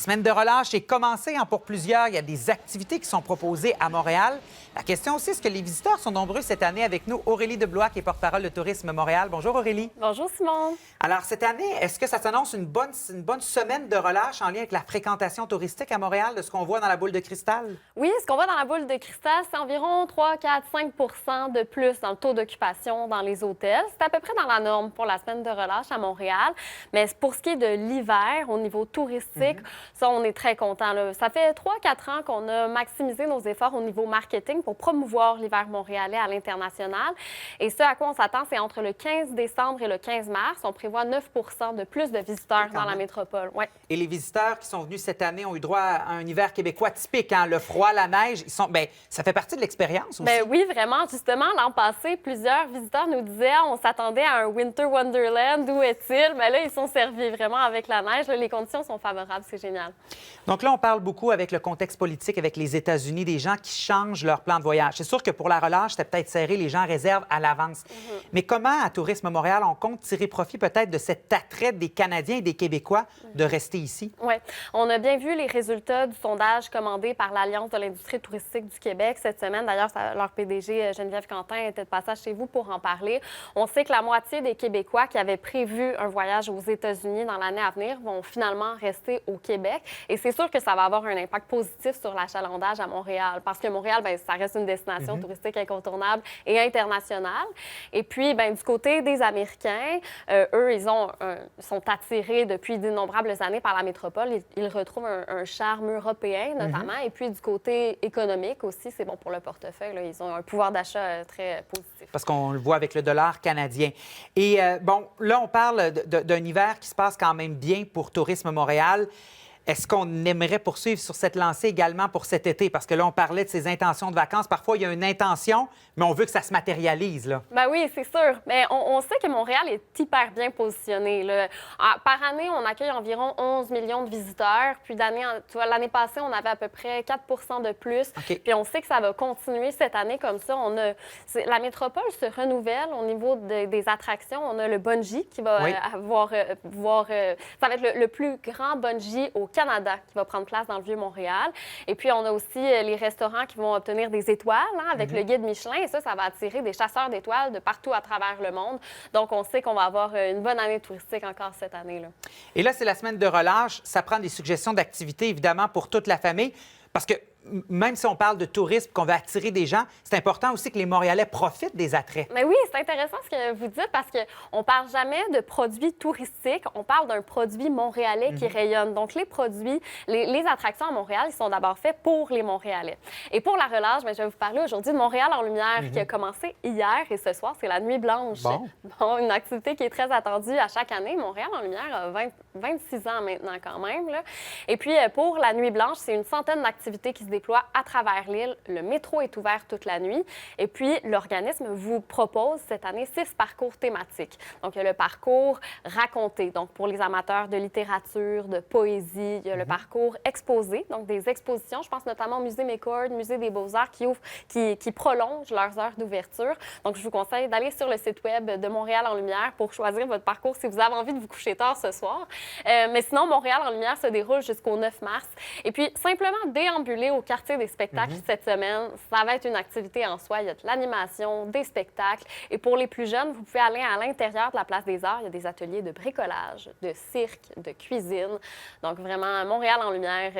semaine de relâche est commencée pour plusieurs. Il y a des activités qui sont proposées à Montréal. La question aussi, est-ce que les visiteurs sont nombreux cette année avec nous? Aurélie Deblois, qui est porte-parole de Tourisme Montréal. Bonjour, Aurélie. Bonjour, Simon. Alors, cette année, est-ce que ça s'annonce une bonne semaine de relâche en lien avec la fréquentation touristique à Montréal, de ce qu'on voit dans la boule de cristal? Oui, ce qu'on voit dans la boule de cristal, c'est environ 3, 4, 5 de plus dans le taux d'occupation dans les hôtels. C'est à peu près dans la norme pour la semaine de relâche à Montréal. Mais pour ce qui est de l'hiver, au niveau touristique, ça, on est très content. Ça fait 3-4 ans qu'on a maximisé nos efforts au niveau marketing pour promouvoir l'hiver montréalais à l'international. Et ce à quoi on s'attend, c'est entre le 15 décembre et le 15 mars. On prévoit 9 de plus de visiteurs dans la métropole. Ouais. Et les visiteurs qui sont venus cette année ont eu droit à un hiver québécois typique, hein? Le froid, la neige. Ça fait partie de l'expérience aussi. Bien, oui, vraiment. Justement, l'an passé, plusieurs visiteurs nous disaient on s'attendait à un Winter Wonderland. Où est-il? Mais là, ils sont servis vraiment avec la neige. Là, les conditions sont favorables. C'est génial. Donc là, on parle beaucoup avec le contexte politique, avec les États-Unis, des gens qui changent leur plan de voyage. C'est sûr que pour la relâche, c'était peut-être serré, les gens réservent à l'avance. Mais comment, à Tourisme Montréal, on compte tirer profit peut-être de cet attrait des Canadiens et des Québécois de rester ici? Oui. On a bien vu les résultats du sondage commandé par l'Alliance de l'industrie touristique du Québec cette semaine. D'ailleurs, leur PDG, Geneviève Quentin, était de passage chez vous pour en parler. On sait que la moitié des Québécois qui avaient prévu un voyage aux États-Unis dans l'année à venir vont finalement rester au Québec. Et c'est sûr que ça va avoir un impact positif sur l'achalandage à Montréal, parce que Montréal, bien, ça reste une destination touristique incontournable et internationale. Et puis, bien, du côté des Américains, eux, ils sont attirés depuis d'innombrables années par la métropole. Ils retrouvent un charme européen, notamment. Et puis, du côté économique aussi, c'est bon pour le portefeuille. Là. Ils ont un pouvoir d'achat très positif. Parce qu'on le voit avec le dollar canadien. Et bon, là, on parle d'un hiver qui se passe quand même bien pour Tourisme Montréal. Est-ce qu'on aimerait poursuivre sur cette lancée également pour cet été? Parce que là, on parlait de ses intentions de vacances. Parfois, il y a une intention, mais on veut que ça se matérialise, là. Bien oui, c'est sûr. Mais on sait que Montréal est hyper bien positionné, là. Par année, on accueille environ 11 millions de visiteurs. Puis l'année passée, on avait à peu près 4 de plus. Okay. Puis on sait que ça va continuer cette année comme ça. La métropole se renouvelle au niveau des attractions. On a le bungee qui va ça va être le plus grand bungee au Canada qui va prendre place dans le Vieux-Montréal. Et puis, on a aussi les restaurants qui vont obtenir des étoiles avec le guide Michelin. Et ça va attirer des chasseurs d'étoiles de partout à travers le monde. Donc, on sait qu'on va avoir une bonne année touristique encore cette année-là. Et là, c'est la semaine de relâche. Ça prend des suggestions d'activités, évidemment, pour toute la famille. Parce que même si on parle de tourisme, qu'on veut attirer des gens, c'est important aussi que les Montréalais profitent des attraits. Mais oui, c'est intéressant ce que vous dites parce qu'on ne parle jamais de produits touristiques, on parle d'un produit montréalais qui rayonne. Donc, les produits, les attractions à Montréal, ils sont d'abord faits pour les Montréalais. Et pour la relâche, bien, je vais vous parler aujourd'hui de Montréal en lumière qui a commencé hier et ce soir, c'est la Nuit blanche. Bon, une activité qui est très attendue à chaque année. Montréal en lumière a 26 ans maintenant quand même, là. Et puis, pour la Nuit blanche, c'est une centaine d'activités qui se déploient à travers l'île. Le métro est ouvert toute la nuit. Et puis, l'organisme vous propose cette année 6 parcours thématiques. Donc, il y a le parcours raconté, donc pour les amateurs de littérature, de poésie. Il y a le parcours exposé, donc des expositions. Je pense notamment au Musée McCord, Musée des Beaux-Arts, qui prolongent leurs heures d'ouverture. Donc, je vous conseille d'aller sur le site web de Montréal en lumière pour choisir votre parcours si vous avez envie de vous coucher tard ce soir. Mais sinon, Montréal en lumière se déroule jusqu'au 9 mars. Et puis, simplement déambuler au quartier des spectacles cette semaine, ça va être une activité en soi. Il y a de l'animation, des spectacles. Et pour les plus jeunes, vous pouvez aller à l'intérieur de la Place des Arts. Il y a des ateliers de bricolage, de cirque, de cuisine. Donc, vraiment, Montréal en lumière,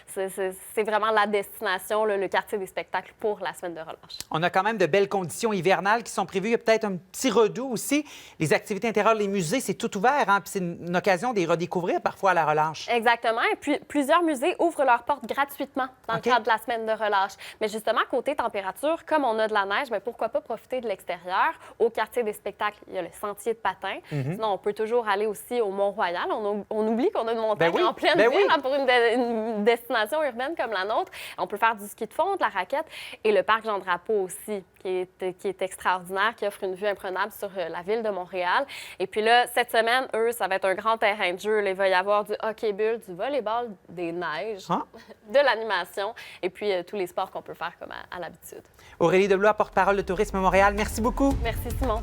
c'est vraiment la destination, le quartier des spectacles pour la semaine de relâche. On a quand même de belles conditions hivernales qui sont prévues. Il y a peut-être un petit redout aussi. Les activités intérieures, les musées, c'est tout ouvert, hein? Puis c'est une occasion de les redécouvrir parfois à la relâche. Exactement. Et puis, plusieurs musées ouvrent leurs portes gratuitement dans le cadre de la semaine de relâche. Mais justement, côté température, comme on a de la neige, bien, pourquoi pas profiter de l'extérieur? Au quartier des spectacles, il y a le sentier de patins. Sinon, on peut toujours aller aussi au Mont-Royal. On oublie qu'on a une montagne en pleine ville hein, pour une destination urbaine comme la nôtre. On peut faire du ski de fond, de la raquette et le parc Jean-Drapeau aussi, qui est extraordinaire, qui offre une vue imprenable sur la ville de Montréal. Et puis là, cette semaine, ça va être un grand terrain de jeu. Là, il va y avoir du hockey-bulle, du volleyball, des neiges, de l'animation et puis tous les sports qu'on peut faire comme à l'habitude. Aurélie Deblois, porte-parole de Tourisme Montréal, merci beaucoup. Merci, Simon.